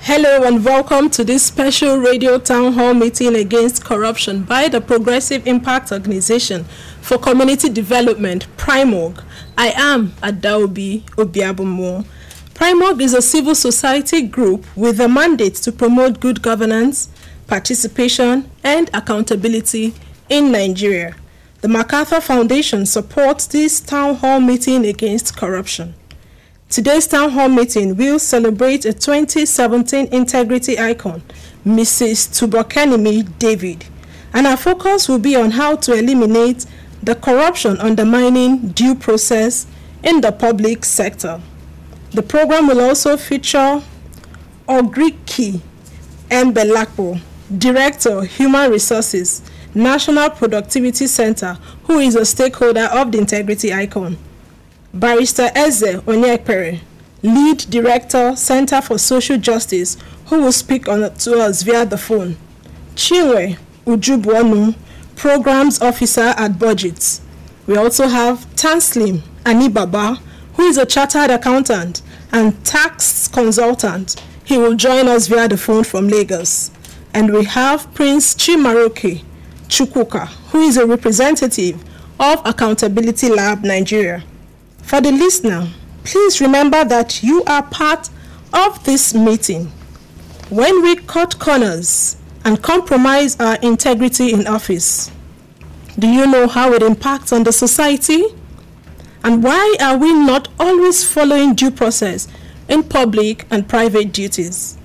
Hello and welcome to this special radio town hall meeting against corruption by the Progressive Impact Organization for Community Development, PRIMORG. I am Adaobi Obiabumo. PRIMORG is a civil society group with a mandate to promote good governance, participation, and accountability in Nigeria. The MacArthur Foundation supports this town hall meeting against corruption. Today's town hall meeting will celebrate a 2017 integrity icon, Mrs. Tubokenimi David, and our focus will be on how to eliminate the corruption undermining due process in the public sector. The program will also feature Ogriki Mbelakpo, Director, Human Resources, National Productivity Center, who is a stakeholder of the integrity icon. Barrister Eze Onyekpere, Lead Director, Center for Social Justice, who will speak to us via the phone. Chinwe Ujubuonu, Programs Officer at Budgets. We also have Tanslim Anibaba, who is a Chartered Accountant and Tax Consultant. He will join us via the phone from Lagos. And we have Prince Chimaroki Chukwuka, who is a representative of Accountability Lab Nigeria. For the listener, please remember that you are part of this meeting. When we cut corners and compromise our integrity in office, do you know how it impacts on the society? And why are we not always following due process in public and private duties?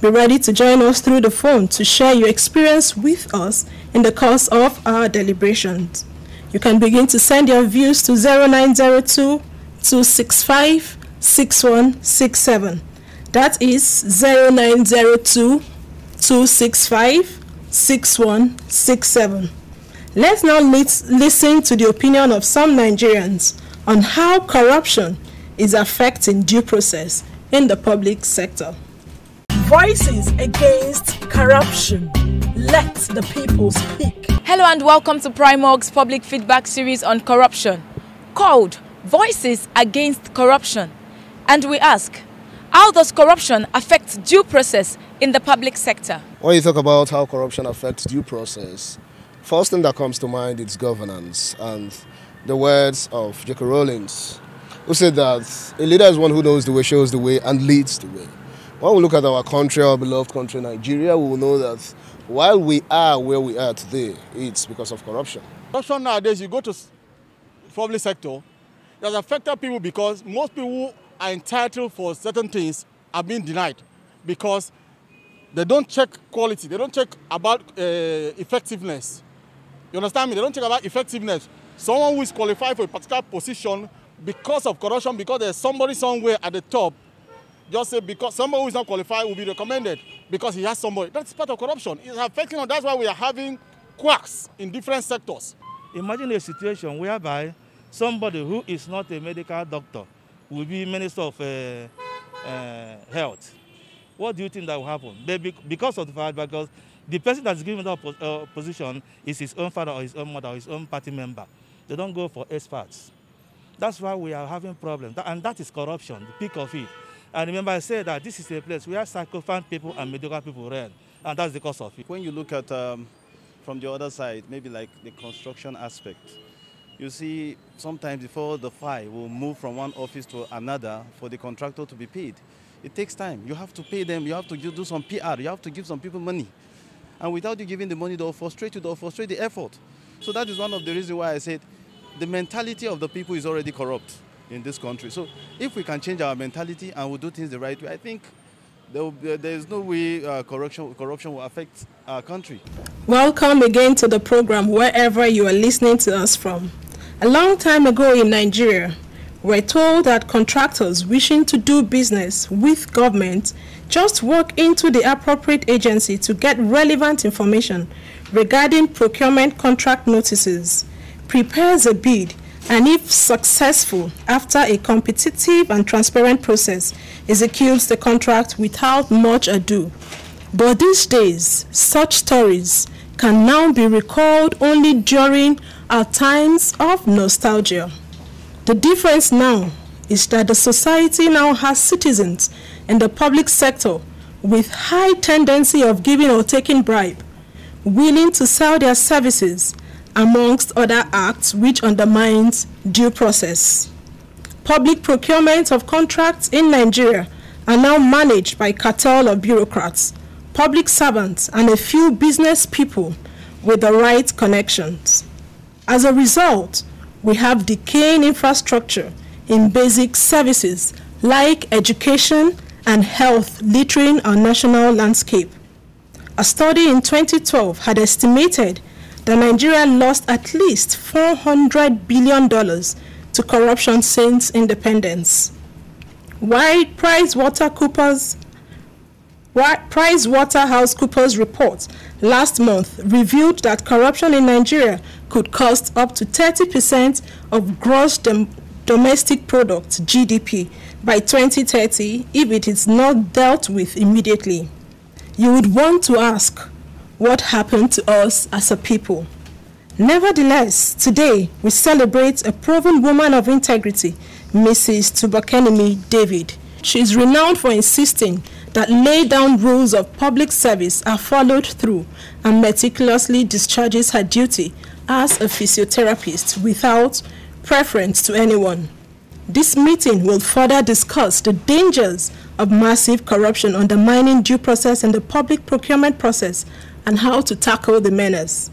Be ready to join us through the phone to share your experience with us in the course of our deliberations. You can begin to send your views to 0902-265-6167. That is 0902-265-6167. Let's now listen to the opinion of some Nigerians on how corruption is affecting due process in the public sector. Voices against corruption. Let the people speak. Hello and welcome to PRIMORG's public feedback series on corruption, called Voices Against Corruption. And we ask, how does corruption affect due process in the public sector? When you talk about how corruption affects due process, first thing that comes to mind is governance, and the words of J.K. Rowling, who said that a leader is one who knows the way, shows the way, and leads the way. When we look at our country, our beloved country, Nigeria, we will know that while we are where we are today, it's because of corruption. Corruption nowadays, you go to public sector, it has affected people because most people who are entitled for certain things are being denied because they don't check quality, they don't check about effectiveness. You understand me? They don't check about effectiveness. Someone who is qualified for a particular position because of corruption, because there's somebody somewhere at the top, just say because somebody who is not qualified will be recommended because he has somebody. That's part of corruption. It's affecting us. That's why we are having quacks in different sectors. Imagine a situation whereby somebody who is not a medical doctor will be Minister of Health. What do you think that will happen? Because of the fact, because the person that's given that position is his own father or his own mother or his own party member. They don't go for experts. That's why we are having problems. And that is corruption, the peak of it. And remember, I said that this is a place where sycophant people and mediocre people reign. And that's the cause of it. When you look at from the other side, maybe like the construction aspect, you see sometimes before the file will move from one office to another for the contractor to be paid. It takes time. You have to pay them. You have to do some PR. You have to give some people money. And without you giving the money, they'll frustrate you. They'll frustrate the effort. So that is one of the reasons why I said the mentality of the people is already corrupt in this country. So if we can change our mentality and we do things the right way, I think there is no way corruption will affect our country. Welcome again to the program wherever you are listening to us from. A long time ago in Nigeria, we were told that contractors wishing to do business with government just walk into the appropriate agency to get relevant information regarding procurement contract notices, prepares a bid, and if successful, after a competitive and transparent process, executes the contract without much ado. But these days, such stories can now be recalled only during our times of nostalgia. The difference now is that the society now has citizens in the public sector with high tendency of giving or taking bribe, willing to sell their services, amongst other acts which undermines due process. Public procurement of contracts in Nigeria are now managed by cartel of bureaucrats, public servants, and a few business people with the right connections. As a result, we have decaying infrastructure in basic services like education and health littering our national landscape. A study in 2012 had estimated that Nigeria lost at least $400 billion to corruption since independence. While PricewaterhouseCoopers report last month revealed that corruption in Nigeria could cost up to 30% of gross domestic product (GDP) by 2030 if it is not dealt with immediately. You would want to ask, what happened to us as a people? Nevertheless, today we celebrate a proven woman of integrity, Mrs. Tubakenimi David. She is renowned for insisting that laid down rules of public service are followed through and meticulously discharges her duty as a physiotherapist without preference to anyone. This meeting will further discuss the dangers of massive corruption undermining due process in the public procurement process and how to tackle the menace.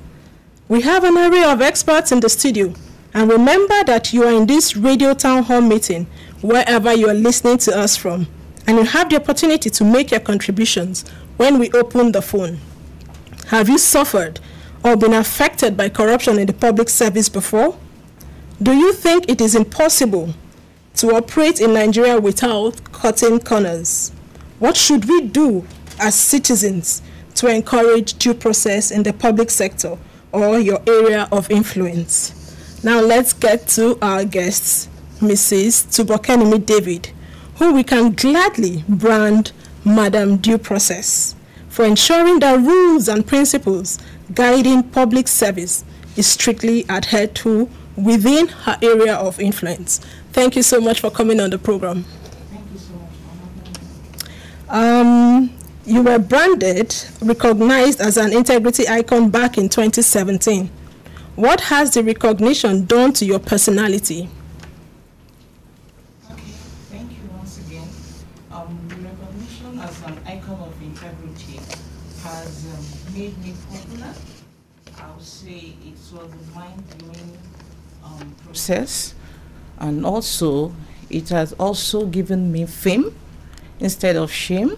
We have an array of experts in the studio, and remember that you are in this radio town hall meeting wherever you are listening to us from, and you have the opportunity to make your contributions when we open the phone. Have you suffered or been affected by corruption in the public service before? Do you think it is impossible to operate in Nigeria without cutting corners? What should we do as citizens to encourage due process in the public sector or your area of influence? Now let's get to our guests, Mrs. Tubakenimi David, who we can gladly brand Madam Due Process, for ensuring that rules and principles guiding public service is strictly adhered to within her area of influence. Thank you so much for coming on the program. Thank you so much. You were recognized as an integrity icon back in 2017. What has the recognition done to your personality? Okay, thank you once again. The recognition as an icon of integrity has made me popular. I would say it was a mind-blowing process, and also it has also given me fame instead of shame,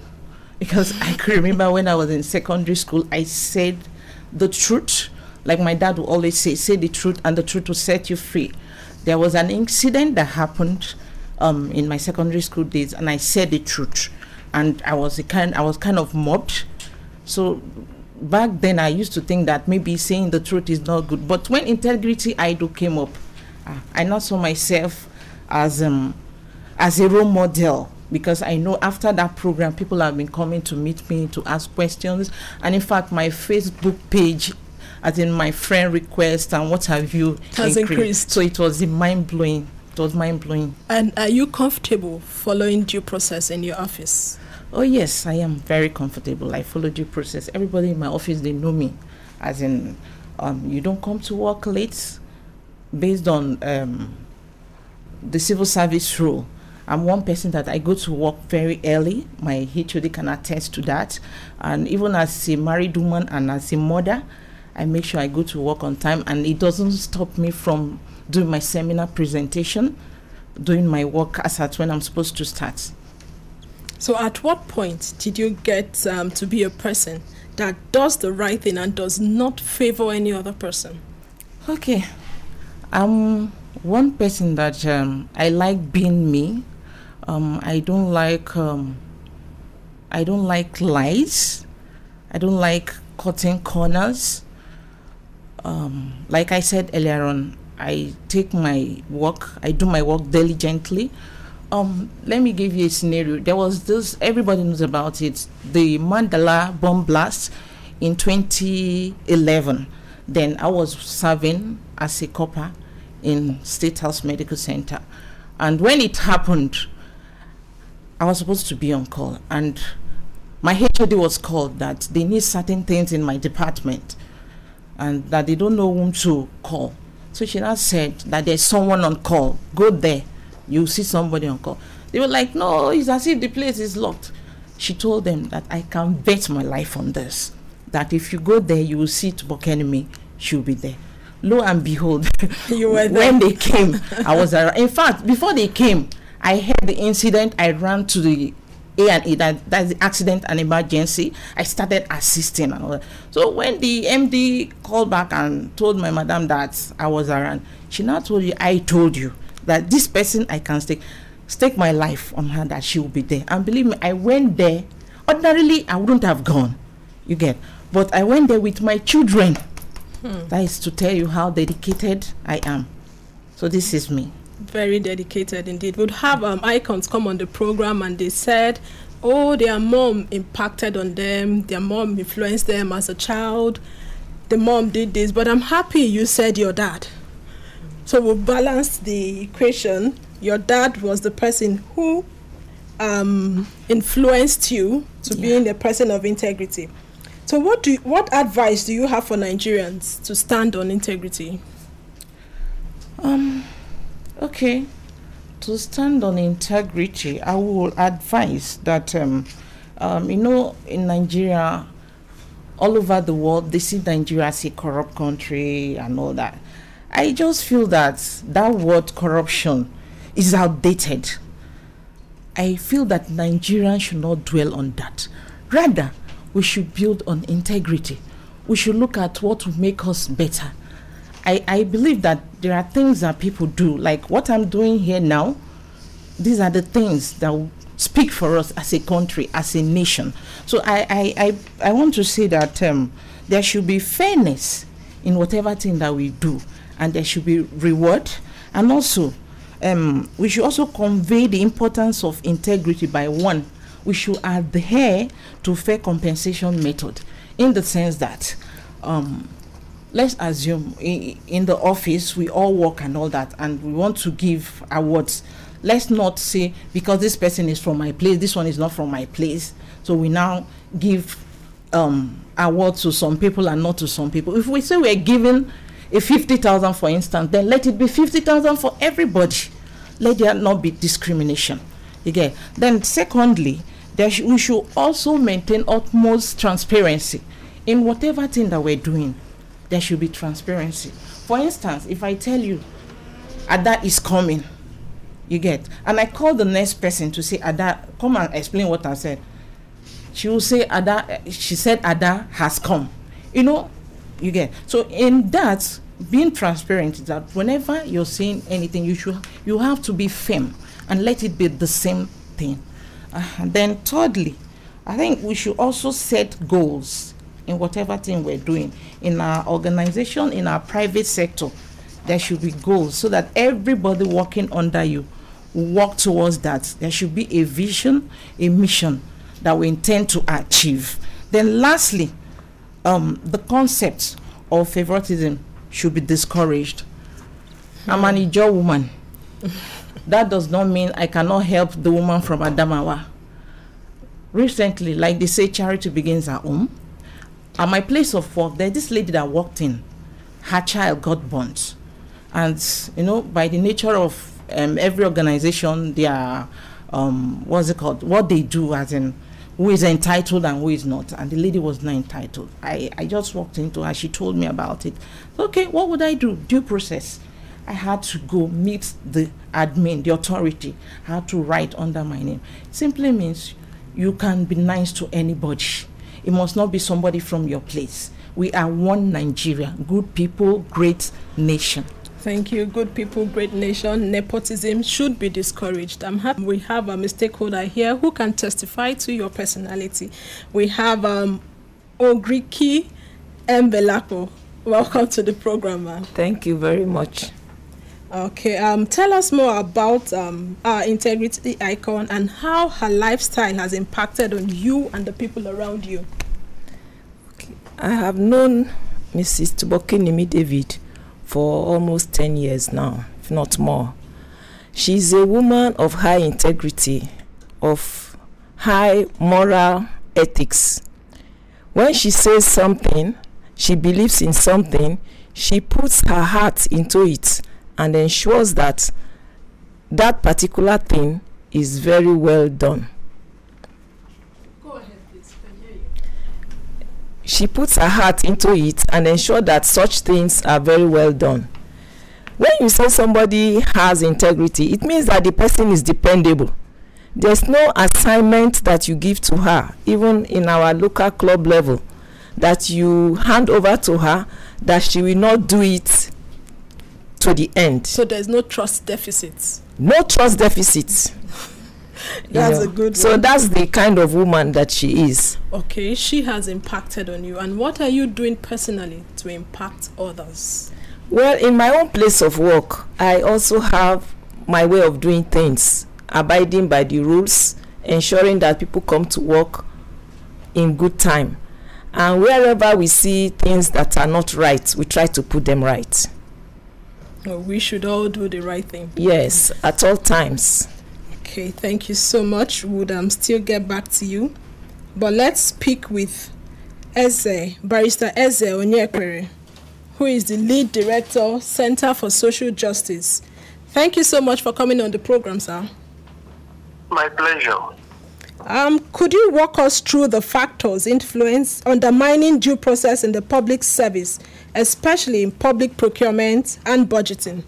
because I can remember when I was in secondary school, I said the truth. Like my dad would always say the truth and the truth will set you free. There was an incident that happened in my secondary school days, and I said the truth, and I was kind of mobbed. So back then I used to think that maybe saying the truth is not good. But when Integrity Idol came up, I now saw myself as a role model, because I know after that program people have been coming to meet me to ask questions, and in fact my Facebook page, as in my friend request and what have you, has increased. So it was mind-blowing. It was mind-blowing. And are you comfortable following due process in your office? Oh yes, I am very comfortable. I follow due process. Everybody in my office, they know me. As in, you don't come to work late based on the civil service rule. I'm one person that I go to work very early. My HOD can attest to that. And even as a married woman and as a mother, I make sure I go to work on time, and it doesn't stop me from doing my seminar presentation, doing my work as at when I'm supposed to start. So at what point did you get to be a person that does the right thing and does not favor any other person? Okay. I'm one person that I like being me. I don't like lies. I don't like cutting corners. Like I said earlier on, I do my work diligently. Let me give you a scenario. There was this, everybody knows about it, the Mandela bomb blast in 2011. Then I was serving as a copper in State House Medical Center. And when it happened, I was supposed to be on call. And my HOD was called that they need certain things in my department and that they don't know whom to call. So she now said that there's someone on call. Go there. You see somebody on call. They were like, no, it's as if the place is locked. She told them that I can bet my life on this. That if you go there, you will see Tubokenimi. She'll be there. Lo and behold, you were there. When they came, I was around. In fact, before they came, I heard the incident. I ran to the A&E, that's the accident and emergency. I started assisting and all that. So when the MD called back and told my madam that I was around, she now told you, I told you that this person I can stake my life on her, that she will be there. And believe me, I went there. Ordinarily, I wouldn't have gone, you get. But I went there with my children. That is to tell you how dedicated I am. So this is me. Very dedicated indeed. We'd have icons come on the program and they said, oh, their mom impacted on them, their mom influenced them as a child, the mom did this, but I'm happy you said your dad. So we'll balance the equation. Your dad was the person who influenced you to being a person of integrity. So what advice do you have for Nigerians to stand on integrity? Okay, to stand on integrity, I will advise that, in Nigeria, all over the world, they see Nigeria as a corrupt country and all that. I just feel that word corruption is outdated. I feel that Nigerians should not dwell on that. Rather, we should build on integrity. We should look at what will make us better. I believe that there are things that people do, like what I'm doing here now. These are the things that will speak for us as a country, as a nation. So I want to say that there should be fairness in whatever thing that we do, and there should be reward. And also, we should also convey the importance of integrity by one. We should adhere to fair compensation method, in the sense that let's assume in the office we all work and all that, and we want to give awards. Let's not say because this person is from my place, this one is not from my place, so we now give awards to some people and not to some people. If we say we're giving a 50,000, for instance, then let it be 50,000 for everybody. Let there not be discrimination. Okay. Then secondly, we should also maintain utmost transparency in whatever thing that we're doing. There should be transparency. For instance, if I tell you Ada is coming, you get, and I call the next person to say, Ada, come and explain what I said. She will say, Ada, she said Ada has come. You get. So in that, being transparent is that whenever you're saying anything, you have to be firm and let it be the same thing. And then thirdly, I think we should also set goals in whatever thing we're doing. In our organization, in our private sector, there should be goals so that everybody working under you will work towards that. There should be a vision, a mission that we intend to achieve. Then lastly, the concept of favoritism should be discouraged. I'm an Ijaw woman. That does not mean I cannot help the woman from Adamawa. Recently, like they say, charity begins at home. At my place of work, there's this lady that walked in. Her child got burnt. And, by the nature of every organization, they are, what they do, as in who is entitled and who is not. And the lady was not entitled. I just walked into her. She told me about it. Okay, what would I do? Due process. I had to go meet the admin, the authority. I had to write under my name. Simply means you can be nice to anybody. It must not be somebody from your place. We are one Nigeria. Good people, great nation. Thank you. Good people, great nation. Nepotism should be discouraged. I'm happy we have a stakeholder here who can testify to your personality. We have Ogriki Mbelapo. Welcome to the program, ma'am. Thank you very much. Okay, tell us more about our integrity icon and how her lifestyle has impacted on you and the people around you. Okay. I have known Mrs. Tubokenimi David for almost 10 years now, if not more. She's a woman of high integrity, of high moral ethics. When she says something, she believes in something, she puts her heart into it and ensures that that particular thing is very well done. Go ahead, please. I can hear you. She puts her heart into it and ensures that such things are very well done. When you say somebody has integrity, it means that the person is dependable. There's no assignment that you give to her, even in our local club level, that you hand over to her, that she will not do it to the end. So there's no trust deficits. No trust deficits. That's a good one. So that's the kind of woman that she is. Okay, she has impacted on you. And what are you doing personally to impact others? Well, in my own place of work, I also have my way of doing things, abiding by the rules, ensuring that people come to work in good time. And wherever we see things that are not right, we try to put them right. Well, we should all do the right thing. Yes, at all times. Okay, thank you so much. Would still get back to you. But let's speak with Barrister Eze Onyekwere, who is the lead director, Center for Social Justice. Thank you so much for coming on the program, sir. My pleasure. Could you walk us through the factors undermining due process in the public service, especially in public procurement and budgeting?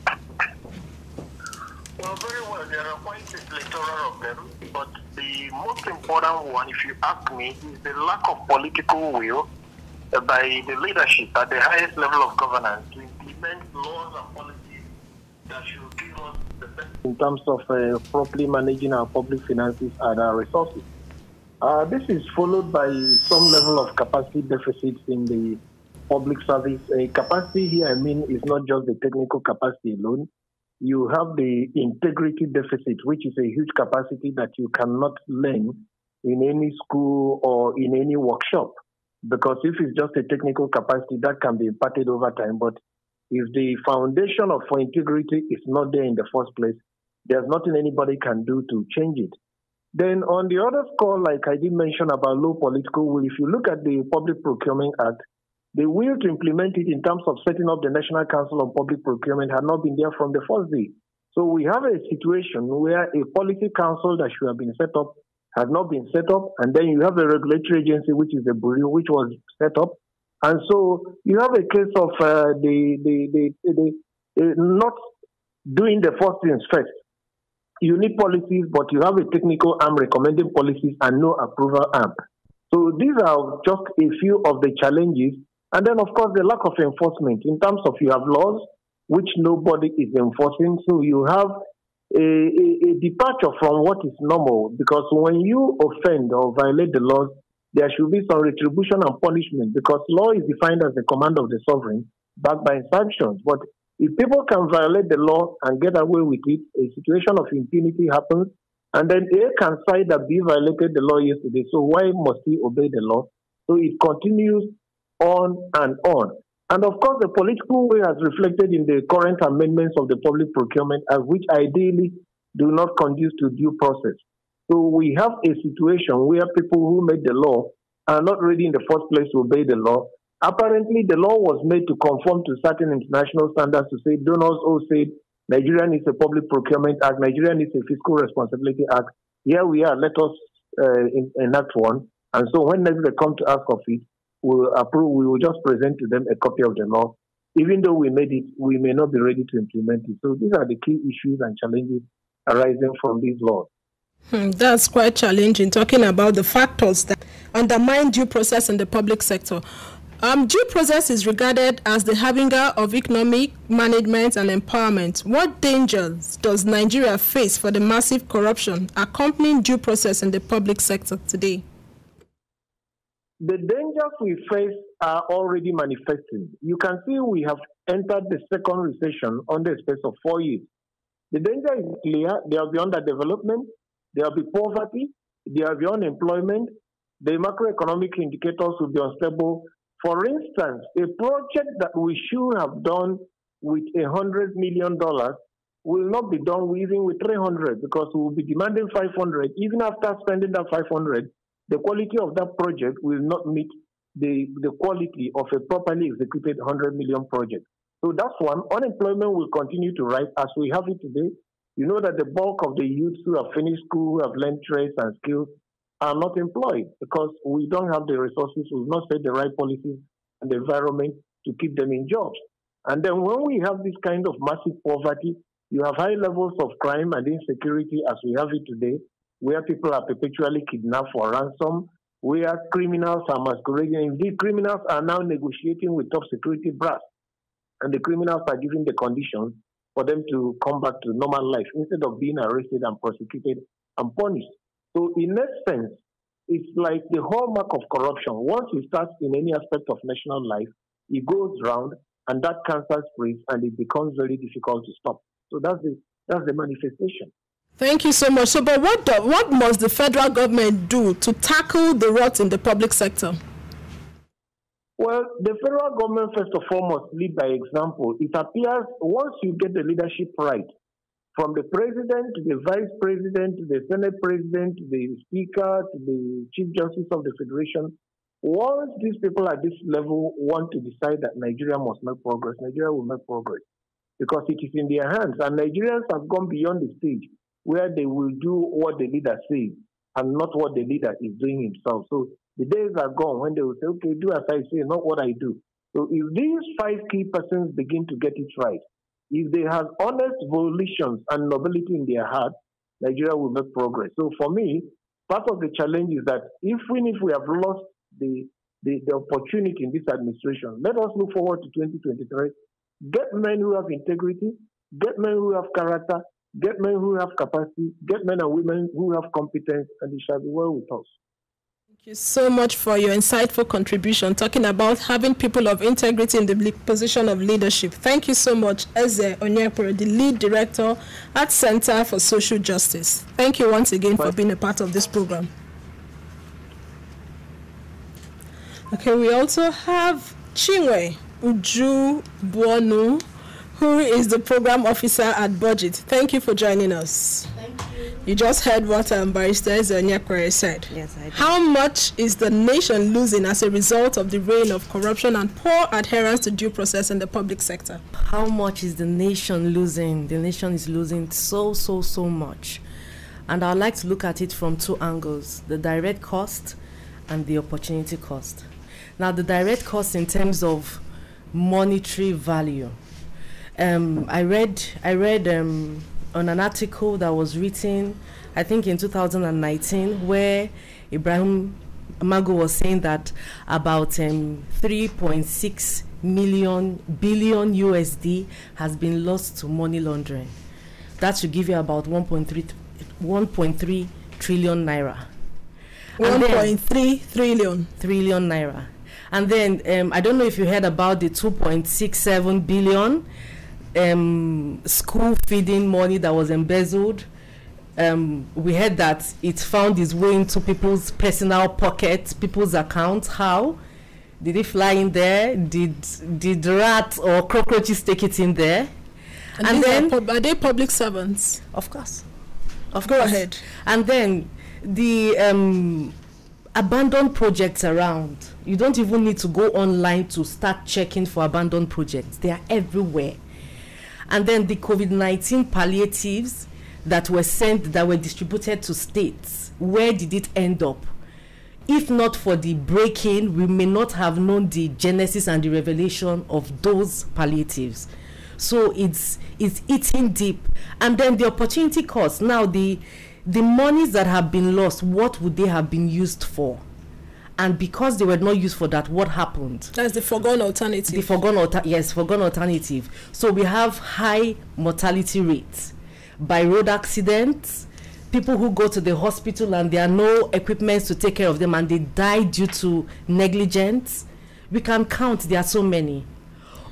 Well, very well. There are quite a plethora of them, but the most important one, if you ask me, is the lack of political will by the leadership at the highest level of governance to implement laws and policies that should give us the best in terms of properly managing our public finances and our resources. This is followed by some level of capacity deficits in the public service. Capacity here, I mean, is not just the technical capacity alone. You have the integrity deficit, which is a huge capacity that you cannot learn in any school or in any workshop. Because if it's just a technical capacity, that can be imparted over time. But if the foundation for integrity is not there in the first place, there's nothing anybody can do to change it. Then on the other score, like I did mention about low political will, if you look at the Public Procurement Act, the will to implement it in terms of setting up the National Council on Public Procurement had not been there from the first day. So we have a situation where a policy council that should have been set up has not been set up, and then you have a regulatory agency, which is the Bureau, which was set up. And so you have a case of not doing the first things first. You need policies, but you have a technical arm recommending policies and no approval arm. So these are just a few of the challenges. And then, of course, the lack of enforcement in terms of you have laws which nobody is enforcing. So you have a departure from what is normal, because when you offend or violate the laws, there should be some retribution and punishment, because law is defined as the command of the sovereign backed by sanctions. But if people can violate the law and get away with it, a situation of impunity happens, and then A can cite that B violated the law yesterday, so why must he obey the law? So it continues on and on. And of course, the political will has reflected in the current amendments of the Public Procurement Act, which ideally do not conduce to due process. So we have a situation where people who made the law are not ready in the first place to obey the law. Apparently, the law was made to conform to certain international standards to say donors all said Nigeria needs a Public Procurement Act, Nigeria needs a Fiscal Responsibility Act. Here we are, let us enact one. And so when next they come to ask of it, we'll approve, we will just present to them a copy of the law. Even though we made it, we may not be ready to implement it. So these are the key issues and challenges arising from these laws. That's quite challenging, talking about the factors that undermine due process in the public sector. Due process is regarded as the harbinger of economic management and empowerment. What dangers does Nigeria face for the massive corruption accompanying due process in the public sector today? The dangers we face are already manifesting. You can see we have entered the second recession under a space of 4 years. The danger is clear. There will be underdevelopment, there will be poverty, there will be unemployment, the macroeconomic indicators will be unstable. For instance, a project that we should have done with $100 million will not be done even with 300, because we will be demanding 500. Even after spending that 500, the quality of that project will not meet the quality of a properly executed 100 million project. So that's one. Unemployment will continue to rise as we have it today. You know that the bulk of the youths who have finished school, who have learned trades and skills, are not employed because we don't have the resources, we've not set the right policies and the environment to keep them in jobs. And then when we have this kind of massive poverty, you have high levels of crime and insecurity as we have it today, where people are perpetually kidnapped for ransom, where criminals are masquerading. Indeed, criminals are now negotiating with top security brass, and the criminals are giving the conditions for them to come back to normal life instead of being arrested and prosecuted and punished. So in that sense, it's like the hallmark of corruption. Once it starts in any aspect of national life, it goes round and that cancer spreads and it becomes very difficult to stop. So that's the manifestation. Thank you so much. So, but what must the federal government do to tackle the rot in the public sector? Well, the federal government, first of all, must lead by example. It appears once you get the leadership right, from the president to the vice president to the Senate president to the speaker to the chief justice of the federation, once these people at this level want to decide that Nigeria must make progress, Nigeria will make progress because it is in their hands. And Nigerians have gone beyond the stage where they will do what the leader says and not what the leader is doing himself. So the days are gone when they will say, okay, do as I say, not what I do. So if these 5 key persons begin to get it right, if they have honest volitions and nobility in their heart, Nigeria will make progress. So for me, part of the challenge is that even if we have lost the opportunity in this administration, let us look forward to 2023. Get men who have integrity, get men who have character, get men who have capacity, get men and women who have competence, and it shall be well with us. Thank you so much for your insightful contribution, talking about having people of integrity in the position of leadership. Thank you so much, Eze Onyekure, the lead director at Center for Social Justice. Thank you once again for being a part of this program. Okay, we also have Chinwe Uju Buonu, who is the program officer at Budget. Thank you for joining us. Thank you. You just heard what Barrister Onyekure said. Yes, I did. How much is the nation losing as a result of the reign of corruption and poor adherence to due process in the public sector? How much is the nation losing? The nation is losing so much. And I'd like to look at it from 2 angles, the direct cost and the opportunity cost. Now, the direct cost in terms of monetary value. I read on an article that was written, I think in 2019, where Ibrahim Mago was saying that about 3.6 billion USD has been lost to money laundering. That should give you about 1.3 trillion naira. 1.3 trillion naira. And then I don't know if you heard about the 2.67 billion school feeding money that was embezzled. We heard that it found its way into people's personal pockets, people's accounts. How? Did it fly in there? Did rats or cockroaches take it in there? And then are they public servants? Of course. Go ahead. And then the abandoned projects around. You don't even need to go online to start checking for abandoned projects. They are everywhere. And then the COVID-19 palliatives that were sent, that were distributed to states, where did it end up? If not for the break-in, we may not have known the genesis and the revelation of those palliatives. So it's eating deep. And then the opportunity cost. Now, the monies that have been lost, what would they have been used for? And because they were not used for that, what happened? That's the foregone alternative. The foregone alternative. So we have high mortality rates by road accidents, people who go to the hospital and there are no equipment to take care of them and they die due to negligence. We can count, there are so many.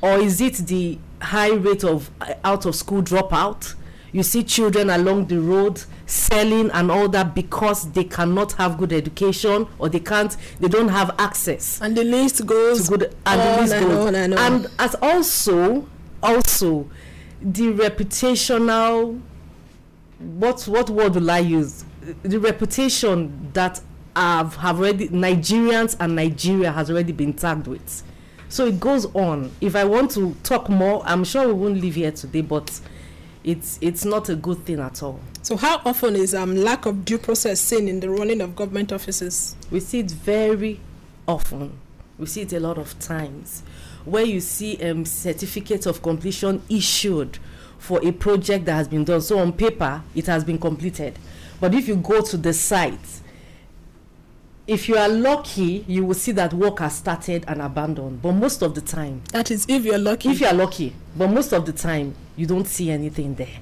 Or is it the high rate of out of school dropout? You see children along the road selling and all that because they cannot have good education or they don't have access. And the list goes to good, and the list goes on. And as also the reputational, what word will I use? The reputation that have already, Nigerians and Nigeria has already been tagged with. So it goes on. If I want to talk more, I'm sure we won't leave here today, but it's not a good thing at all. So how often is lack of due process seen in the running of government offices? We see it very often. We see it a lot of times, where you see certificates of completion issued for a project that has been done. So on paper, it has been completed. But if you go to the site, if you are lucky, you will see that work has started and abandoned. But most of the time, that is if you're lucky. If you are lucky. But most of the time, you don't see anything there.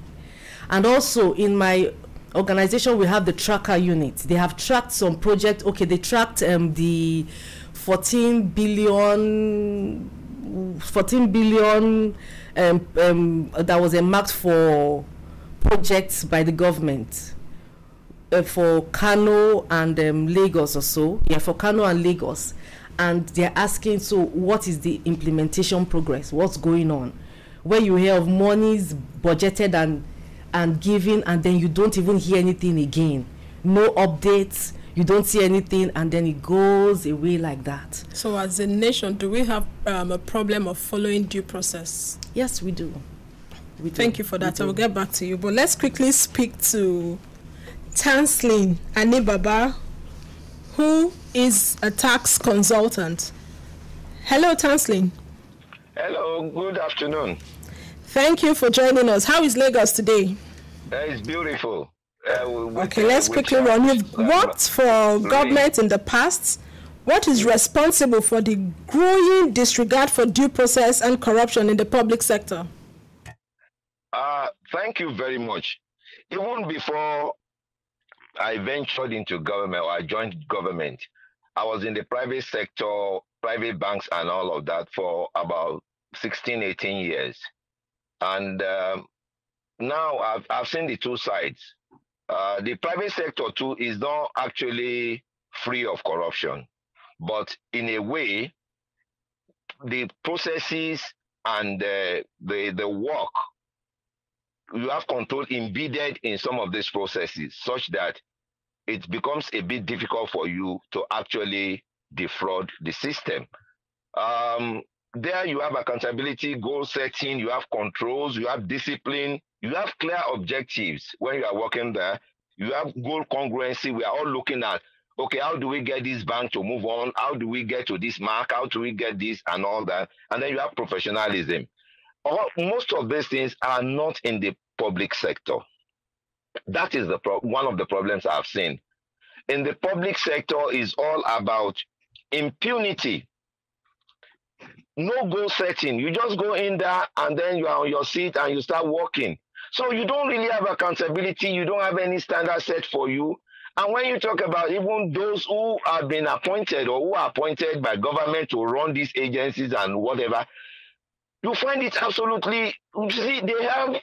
And also in my organization, we have the tracker unit. They have tracked some project. Okay, they tracked the 14 billion that was earmarked for projects by the government for Kano and Lagos or so. Yeah, for Kano and Lagos. And they're asking, so what is the implementation progress? What's going on? Where you hear of monies budgeted and given, and then you don't even hear anything again. No updates, you don't see anything, and then it goes away like that. So as a nation, do we have a problem of following due process? Yes, we do. Thank you for that. I will get back to you. But let's quickly speak to Tanslin Anibaba, who is a tax consultant. Hello, Tanslin. Hello, good afternoon. Thank you for joining us. How is Lagos today? It's beautiful. Okay, let's quickly run. You've worked for government in the past. What is responsible for the growing disregard for due process and corruption in the public sector? Thank you very much. Even before I ventured into government, or I joined government, I was in the private sector, private banks and all of that for about 16, 18 years. And now I've seen the two sides. The private sector too is not actually free of corruption, but in a way, the processes and the work, you have control embedded in some of these processes, such that it becomes a bit difficult for you to actually defraud the system. There you have accountability, goal setting, you have controls, you have discipline, you have clear objectives when you are working there. You have goal congruency. We are all looking at, okay, how do we get this bank to move on? How do we get to this mark? How do we get this and all that? And then you have professionalism. Most of these things are not in the public sector. That is one of the problems I've seen. In the public sector is all about impunity. No goal setting. You just go in there and then you are on your seat and you start working. So you don't really have accountability. You don't have any standard set for you. And when you talk about even those who have been appointed or who are appointed by government to run these agencies and whatever, you find it absolutely, you see, they have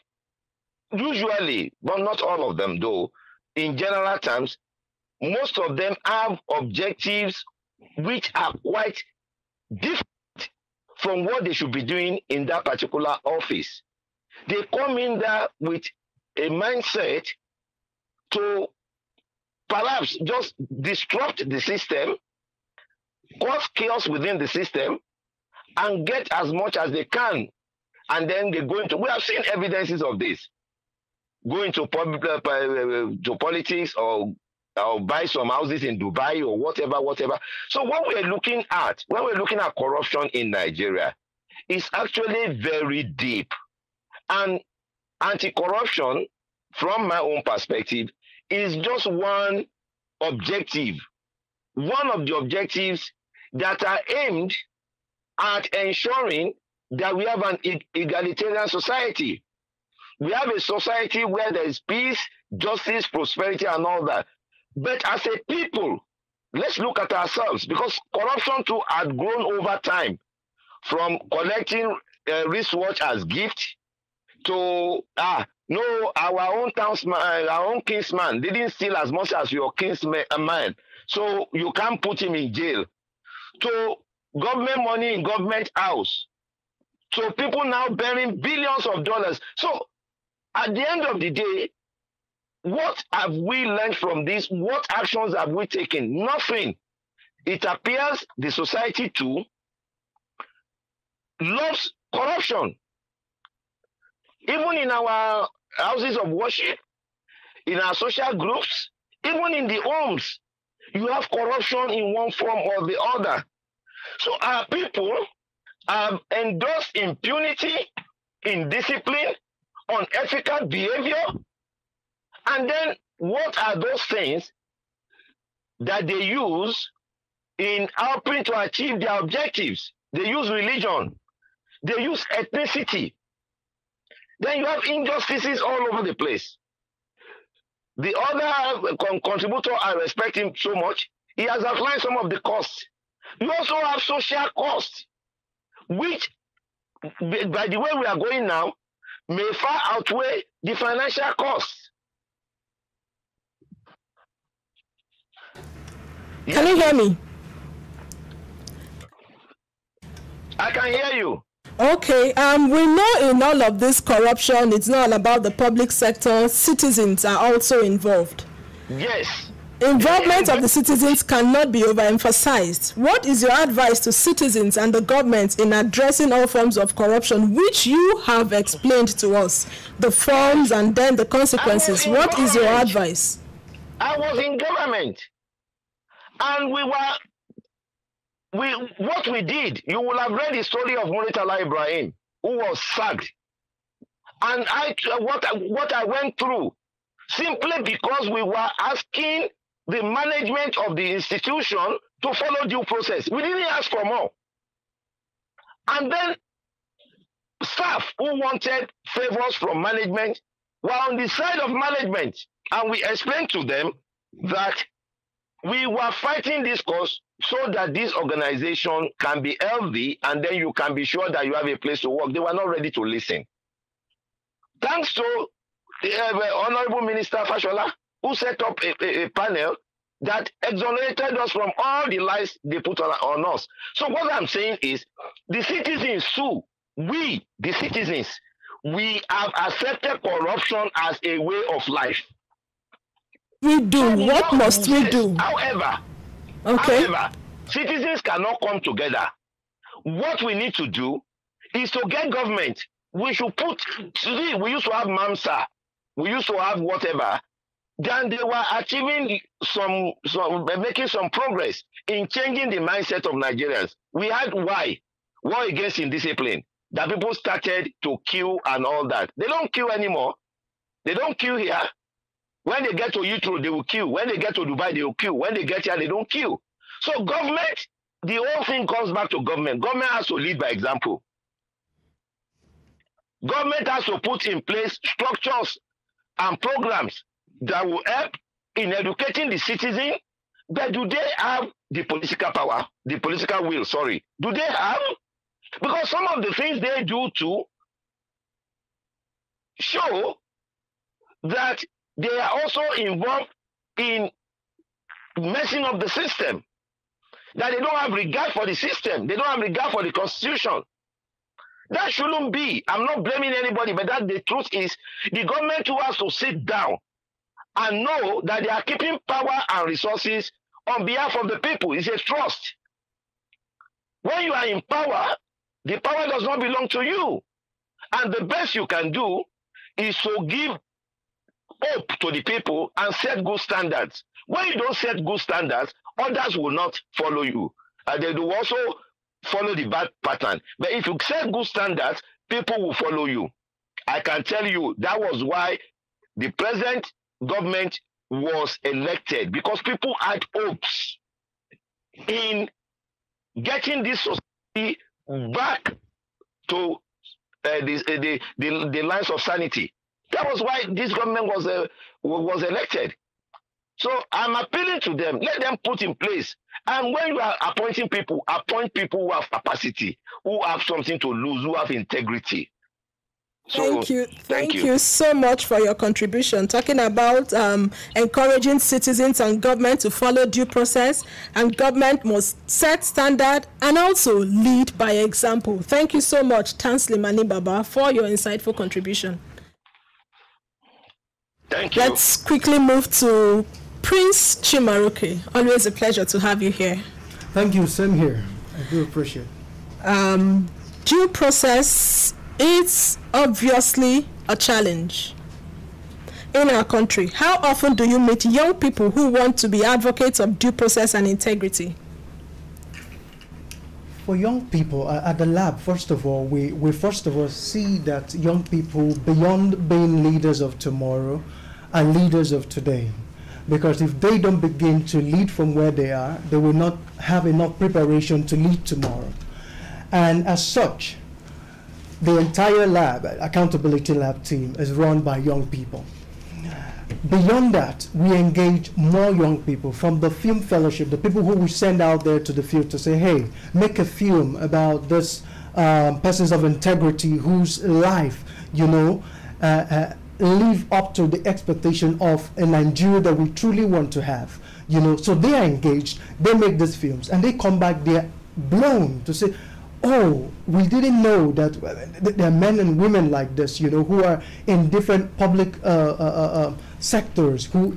usually, but not all of them though, in general terms, most of them have objectives which are quite different from what they should be doing in that particular office. They come in there with a mindset to perhaps just disrupt the system, cause chaos within the system, and get as much as they can. And then they go into, we have seen evidences of this, go into to politics or buy some houses in Dubai or whatever. So what we're looking at, when we're looking at corruption in Nigeria, is actually very deep. And anti-corruption, from my own perspective, is just one objective. One of the objectives that are aimed at ensuring that we have an egalitarian society. We have a society where there is peace, justice, prosperity, and all that. But as a people, let's look at ourselves, because corruption too had grown over time, from collecting wristwatch as gift to no, our own townsman, our own kinsman didn't steal as much as your kinsman, so you can't put him in jail. To government money in government house. So people now bearing billions of dollars. So at the end of the day, what have we learned from this? What actions have we taken? Nothing. It appears the society too loves corruption. Even in our houses of worship, in our social groups, even in the homes, you have corruption in one form or the other. So our people have endorsed impunity, indiscipline, unethical behavior. And then what are those things that they use in helping to achieve their objectives? They use religion. They use ethnicity. Then you have injustices all over the place. The other contributor, I respect him so much, he has outlined some of the costs. You also have social costs, which, by the way we are going now, may far outweigh the financial costs. Can you hear me? I can hear you. Okay, we know in all of this corruption, it's not about the public sector. Citizens are also involved. Yes. Involvement of the citizens cannot be overemphasized. What is your advice to citizens and the government in addressing all forms of corruption, which you have explained to us, the forms and then the consequences? What is your advice? I was in government, and what we did, you will have read the story of Muritala Ibrahim, who was sacked. And what I went through, simply because we were asking the management of the institution to follow due process. We didn't ask for more. And then staff who wanted favors from management were on the side of management. And we explained to them that we were fighting this cause so that this organization can be healthy, and then you can be sure that you have a place to work. They were not ready to listen. Thanks to the Honorable Minister Fashola, who set up a panel that exonerated us from all the lies they put on us. So what I'm saying is, the citizens too, we, the citizens, we have accepted corruption as a way of life. We do. So what must we do? However, citizens cannot come together. What we need to do is to get government. We should put, we used to have MAMSA, we used to have whatever. Then they were achieving making some progress in changing the mindset of Nigerians. We had war against indiscipline, that people started to kill and all that. They don't kill anymore. They don't kill here. When they get to Heathrow, they will kill. When they get to Dubai, they will kill. When they get here, they don't kill. So government, the whole thing comes back to government. Government has to lead by example. Government has to put in place structures and programs that will help in educating the citizen. But do they have the political power, the political will, sorry? Do they have? Because some of the things they do to show that they are also involved in messing up the system, that they don't have regard for the system, they don't have regard for the constitution. That shouldn't be. I'm not blaming anybody, but that the truth is, the government who has to sit down and know that they are keeping power and resources on behalf of the people. It's a trust. When you are in power, the power does not belong to you. And the best you can do is to give hope to the people and set good standards. When you don't set good standards, others will not follow you. And they will also follow the bad pattern. But if you set good standards, people will follow you. I can tell you that was why the present government was elected, because people had hopes in getting this society back to the lines of sanity. That was why this government was elected. So I'm appealing to them, let them put in place. And when you are appointing people, appoint people who have capacity, who have something to lose, who have integrity. So, thank you so much for your contribution, talking about encouraging citizens and government to follow due process, and government must set standard and also lead by example. Thank you so much, Tansley Manibaba, for your insightful contribution. Thank you. Let's quickly move to Prince Chimaroki. Always a pleasure to have you here. Thank you, same here. I do appreciate it. Due process is obviously a challenge in our country. How often do you meet young people who want to be advocates of due process and integrity? For young people at the lab, first of all, we first of all see that young people, beyond being leaders of tomorrow, are leaders of today. Because if they don't begin to lead from where they are, they will not have enough preparation to lead tomorrow. And as such, the entire lab, accountability lab team, is run by young people. Beyond that, we engage more young people from the film fellowship, the people who we send out there to the field to say, hey, make a film about this persons of integrity whose life, live up to the expectation of a Nigeria that we truly want to have. So they are engaged, they make these films, and they come back, they're blown to say, oh, we didn't know that there are men and women like this, who are in different public sectors, who,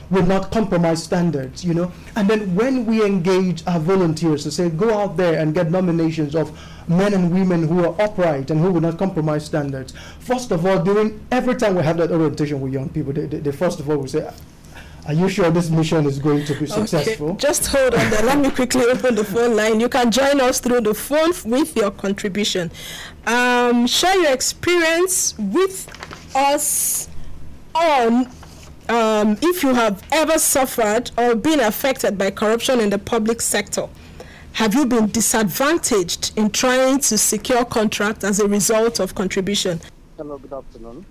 will not compromise standards, And then when we engage our volunteers to say, go out there and get nominations of men and women who are upright and who will not compromise standards. First of all, every time we have that orientation with young people, they first of all will say, are you sure this mission is going to be successful? Okay. Just hold on there. Let me quickly open the phone line. You can join us through the phone with your contribution. Share your experience with us on if you have ever suffered or been affected by corruption in the public sector. Have you been disadvantaged in trying to secure contract as a result of contribution? Hello, good afternoon.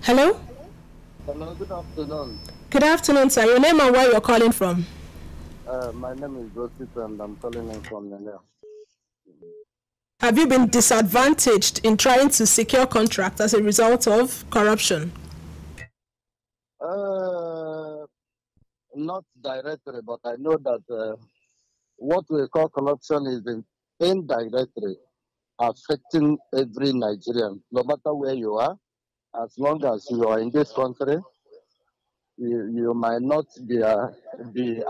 Hello? Hello, good afternoon. Good afternoon, sir. Your name and where you're calling from? My name is Joseph and I'm calling in from Nigeria. Have you been disadvantaged in trying to secure contract as a result of corruption? Not directly, but I know that what we call corruption is indirectly affecting every Nigerian, no matter where you are. As long as you are in this country, you might not be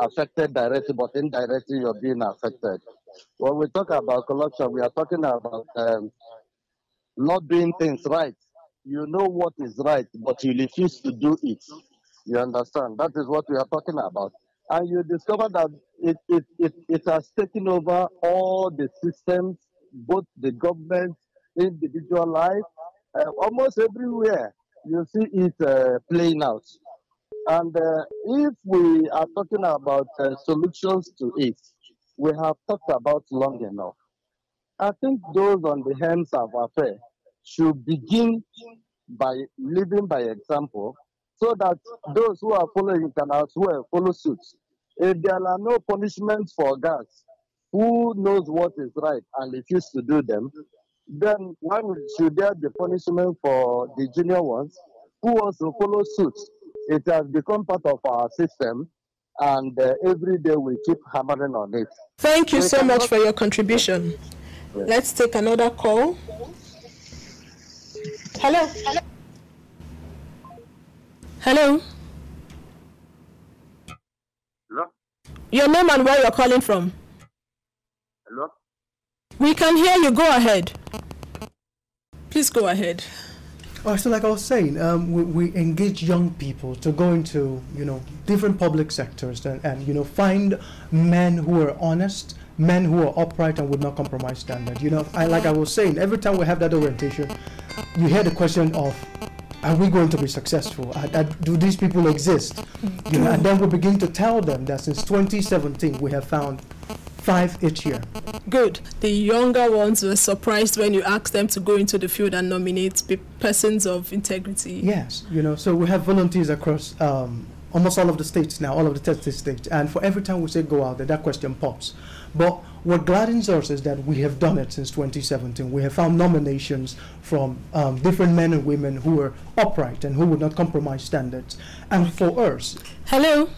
affected directly, but indirectly you're being affected. When we talk about corruption, we are talking about not doing things right. You know what is right, but you refuse to do it. You understand? That is what we are talking about. And you discover that it has taken over all the systems, both the government, individual life, almost everywhere. You see it playing out. And if we are talking about solutions to it, we have talked about long enough. I think those on the hands of affairs should begin by living by example, so that those who are following can as well follow suit. If there are no punishments for guards who knows what is right and refuse to do them, then why should there be punishment for the junior ones who also follow suit? It has become part of our system, and every day we keep hammering on it. Thank you so much for your contribution. Yes. Let's take another call. Hello. Hello. Hello. Your name and where you're calling from? Hello. We can hear you. Go ahead. Please go ahead. So like I was saying, we engage young people to go into, different public sectors and find men who are honest, men who are upright and would not compromise standard. Like I was saying, every time we have that orientation, you hear the question of, are we going to be successful? Do these people exist? And then we begin to tell them that since 2017, we have found 5 each year. Good. The younger ones were surprised when you asked them to go into the field and nominate persons of integrity. Yes, so we have volunteers across almost all of the states now, all of the 30 states. And for every time we say go out there, that question pops. But what gladdens us is that we have done it since 2017. We have found nominations from different men and women who are upright and who would not compromise standards. And for us... Hello.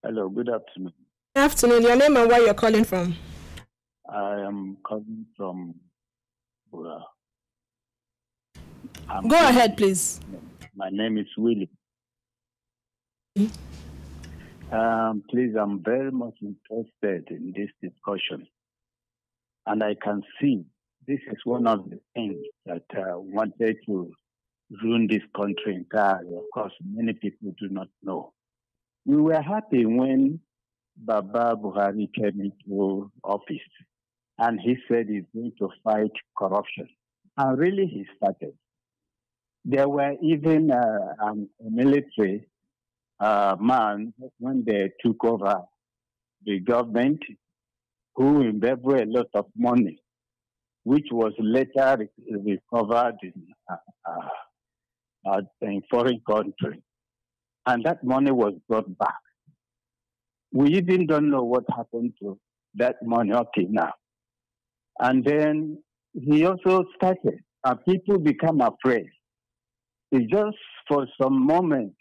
Hello, good afternoon. Good afternoon. Your name and where you're calling from? I am calling from Bura. Go ahead, please. My name is Willie. Please, I'm very much interested in this discussion. And I can see this is one of the things that wanted to ruin this country entirely. Of course, many people do not know. We were happy when Baba Buhari came into office and he said he's going to fight corruption. And really, he started. There were even a military man, when they took over the government, who embezzled a lot of money, which was later recovered in foreign countries. And that money was brought back. We even don't know what happened to that money now. And then he also started, and people become afraid. It's just for some moment,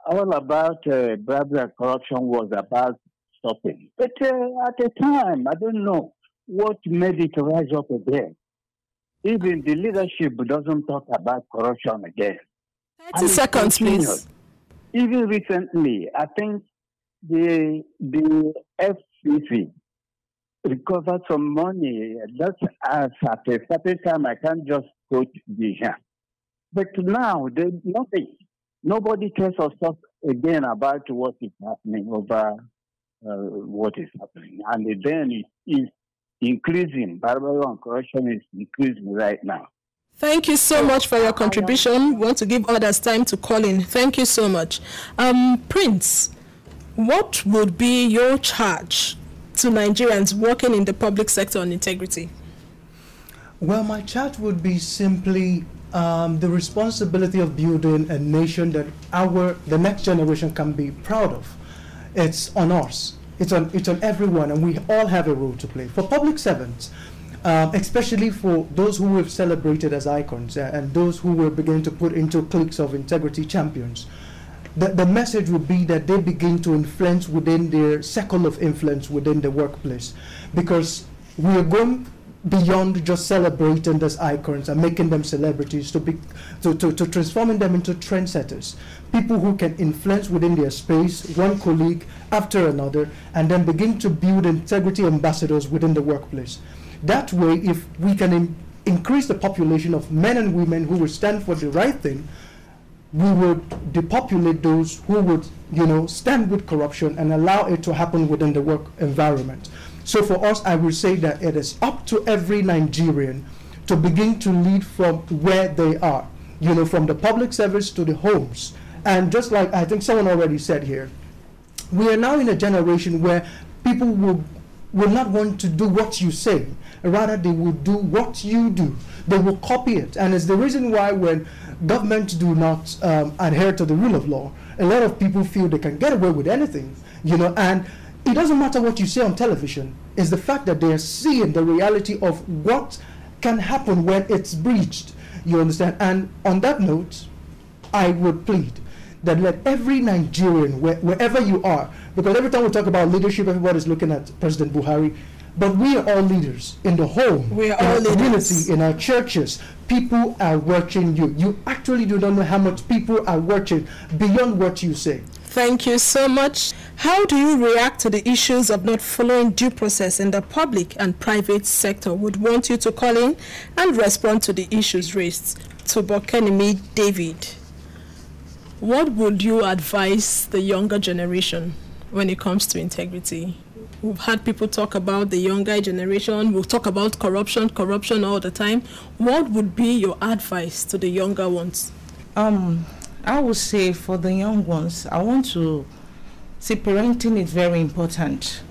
all about bribery corruption was about stopping. But at the time, I don't know what made it rise up again. Even the leadership doesn't talk about corruption again. 30 seconds, please. Even recently, I think the FCC recovered some money. That's at a certain time. I can't just quote the hand. But now, there's nothing. Nobody cares or talk again about what is happening over what is happening. And then it is increasing. Bribery and corruption is increasing right now. Thank you so much for your contribution. We want to give others time to call in. Thank you so much. Prince, what would be your charge to Nigerians working in the public sector on integrity? Well, my charge would be simply the responsibility of building a nation that the next generation can be proud of. It's on us. It's on everyone, and we all have a role to play. For public servants, especially for those who we've celebrated as icons and those who we're beginning to put into cliques of integrity champions, the message would be that they begin to influence within their circle of influence within the workplace, because we are going beyond just celebrating these icons and making them celebrities to transforming them into trendsetters, people who can influence within their space, one colleague after another, and then begin to build integrity ambassadors within the workplace. That way, if we can increase the population of men and women who will stand for the right thing, we would depopulate those who would, stand with corruption and allow it to happen within the work environment. So for us, I would say that it is up to every Nigerian to begin to lead from where they are, from the public service to the homes. And just like I think someone already said here, we are now in a generation where people will not want to do what you say. Rather, they will do what you do. They will copy it. And it's the reason why when governments do not adhere to the rule of law, a lot of people feel they can get away with anything, and it doesn't matter what you say on television. It's the fact that they're seeing the reality of what can happen when it's breached. You understand? And on that note, I would plead that let every Nigerian, wherever you are, because every time we talk about leadership, everybody's looking at President Buhari, but we are all leaders in the home, we are in all our community, leaders. in our churches. People are watching you. You actually do not know how much people are watching beyond what you say. Thank you so much. How do you react to the issues of not following due process in the public and private sector? Would want you to call in and respond to the issues raised. To Bokenimi David, what would you advise the younger generation when it comes to integrity? We've had people talk about the younger generation. We'll talk about corruption all the time. What would be your advice to the younger ones? I would say for the young ones, I want to say parenting is very important.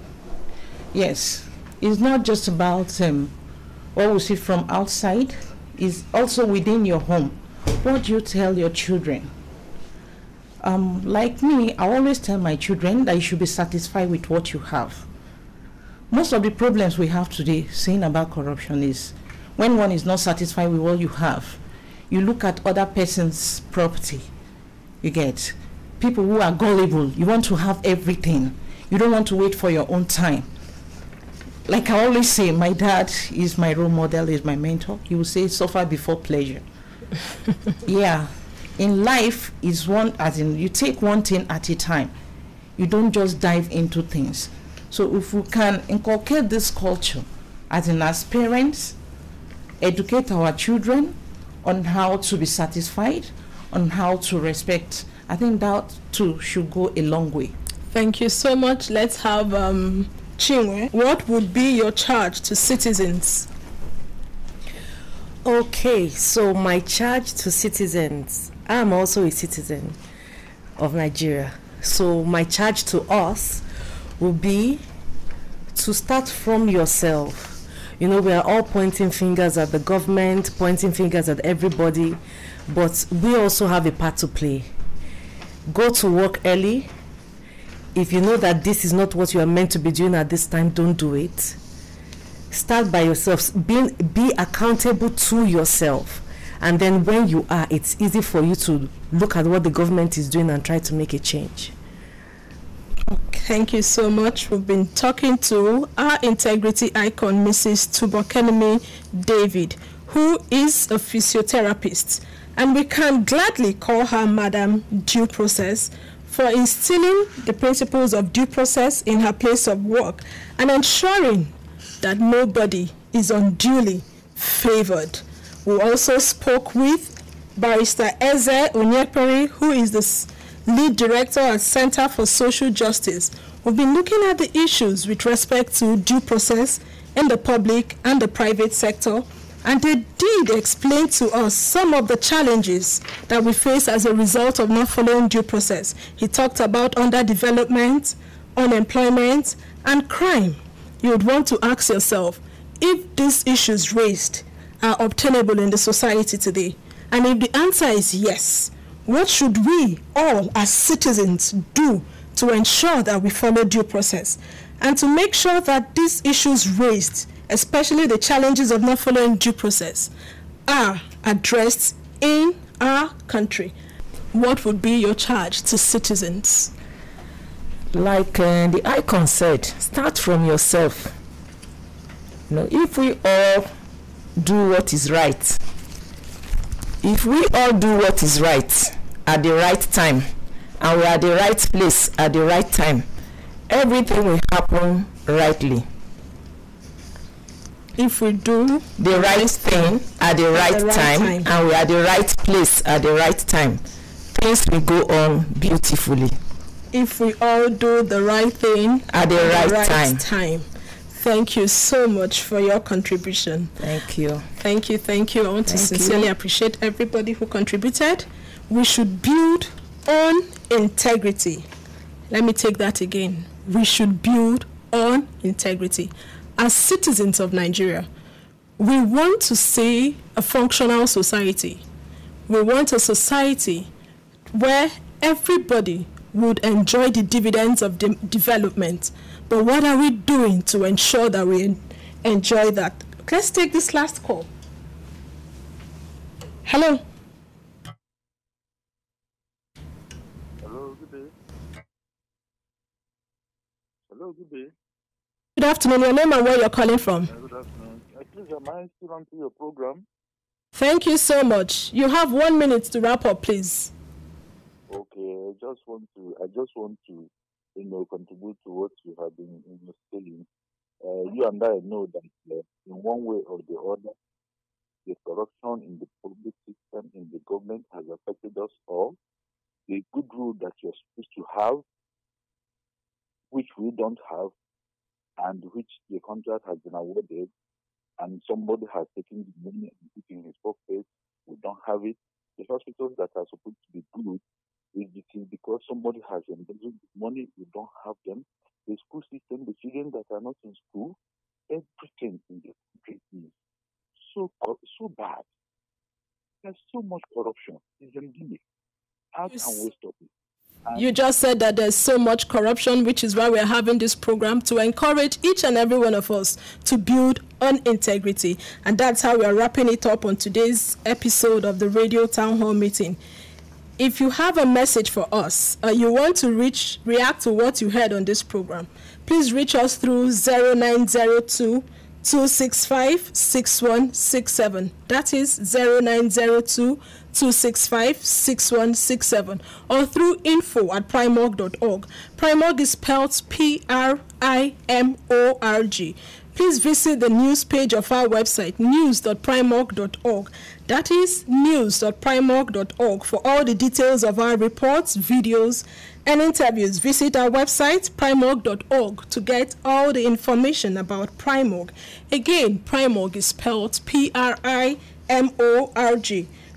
Yes, it's not just about what we see from outside, it's also within your home. What do you tell your children? Like me, I always tell my children that you should be satisfied with what you have. Most of the problems we have today saying about corruption is when one is not satisfied with what you have, you look at other person's property. You get people who are gullible. You want to have everything. You don't want to wait for your own time. Like I always say, my dad is my role model, is my mentor. He will say, suffer before pleasure. Yeah. in life is one, as in you take one thing at a time. You don't just dive into things. So if we can inculcate this culture, as in as parents, educate our children on how to be satisfied, on how to respect, I think that too should go a long way. Thank you so much. Let's have Chinwe. What would be your charge to citizens? Okay, so my charge to citizens, I'm also a citizen of Nigeria. So my charge to us will be to start from yourself. You know, we are all pointing fingers at the government, pointing fingers at everybody, but we also have a part to play. Go to work early. If you know that this is not what you are meant to be doing at this time, don't do it. Start by yourself. Be accountable to yourself. And then when you are, it's easy for you to look at what the government is doing and try to make a change. Thank you so much. We've been talking to our integrity icon, Mrs. Tubokenemi David, who is a physiotherapist. And we can gladly call her Madam Due Process for instilling the principles of due process in her place of work and ensuring that nobody is unduly favored. We also spoke with Barrister Eze Onyekperi, who is the lead director at Center for Social Justice. We've been looking at the issues with respect to due process in the public and the private sector, and they did explain to us some of the challenges that we face as a result of not following due process. He talked about underdevelopment, unemployment, and crime. You would want to ask yourself if these issues raised are obtainable in the society today. And if the answer is yes, what should we all as citizens do to ensure that we follow due process and to make sure that these issues raised, especially the challenges of not following due process, are addressed in our country? What would be your charge to citizens? Like the icon said, start from yourself. You know, if we all do what is right, if we all do what is right at the right time, and we're at the right place at the right time, everything will happen rightly. If we do the right thing at the right time, and we're at the right place at the right time, things will go on beautifully. If we all do the right thing at the right time. Thank you so much for your contribution. Thank you. Thank you. I want to sincerely appreciate everybody who contributed. We should build on integrity. Let me take that again. We should build on integrity. As citizens of Nigeria, we want to see a functional society. We want a society where everybody would enjoy the dividends of development. But what are we doing to ensure that we enjoy that? Let's take this last call. Hello. Hello, good day. Hello, good day. Good afternoon. Your name and where you're calling from? Good afternoon. Please, am I still onto your program? Thank you so much. You have 1 minute to wrap up, please. Okay, I just want to, contribute to what you have been saying. You and I know that in one way or the other, the corruption in the public system, in the government, has affected us all. The good rule that you're supposed to have, which we don't have, and which the contract has been awarded, and somebody has taken the money and put it in his pocket, we don't have it. The hospitals that are supposed to be good, it is because somebody has embezzled money, we don't have them. The school system, the children that are not in school, everything in the country is so bad. There's so much corruption. It's endemic. How can we stop it? You just said that there's so much corruption, which is why we're having this program to encourage each and every one of us to build on integrity. And that's how we are wrapping it up on today's episode of the Radio Town Hall Meeting. If you have a message for us, you want to react to what you heard on this program, please reach us through 0902 265-6167. That is 0902-265-6167, or through info@primorg.org. Primorg is spelled PRIMORG. Please visit the news page of our website, news.primorg.org. That is news.primorg.org for all the details of our reports, videos, and interviews. Visit our website, primorg.org, to get all the information about Primorg. Again, Primorg is spelled PRIMORG.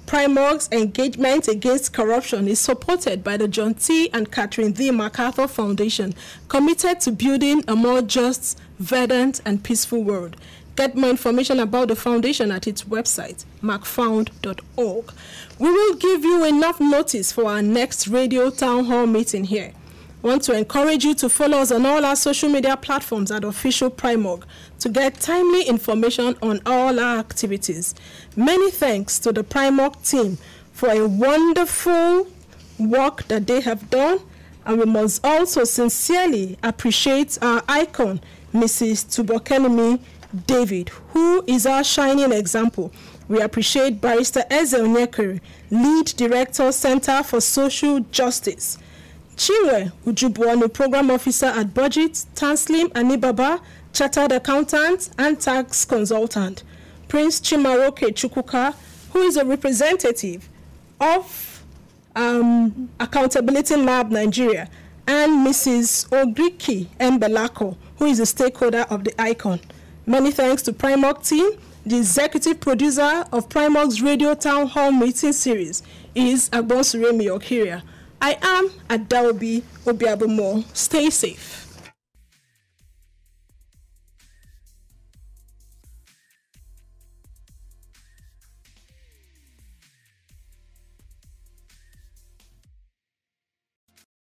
Primorg's engagement against corruption is supported by the John T. and Catherine D. MacArthur Foundation, committed to building a more just, verdant, and peaceful world. Get more information about the foundation at its website, macfound.org. We will give you enough notice for our next radio town hall meeting here. I want to encourage you to follow us on all our social media platforms at Official Primorg to get timely information on all our activities. Many thanks to the Primorg team for a wonderful work that they have done, and we must also sincerely appreciate our icon, Mrs. Tubokenemi David, who is our shining example. We appreciate Barrister Ezel Nyekere, Lead Director, Center for Social Justice; Chinwe Ujubuanu, Program Officer at Budget; Tanslim Anibaba, Chartered Accountant and Tax Consultant; Prince Chimaroki Chukwuka, who is a representative of Accountability Lab Nigeria; and Mrs. Ogriki Mbelako, who is a stakeholder of the icon. Many thanks to Primorg team. The executive producer of Primorg's Radio Town Hall Meeting Series is Agbonsuremi Okiria. I am Adaobi Obiabomo. Stay safe.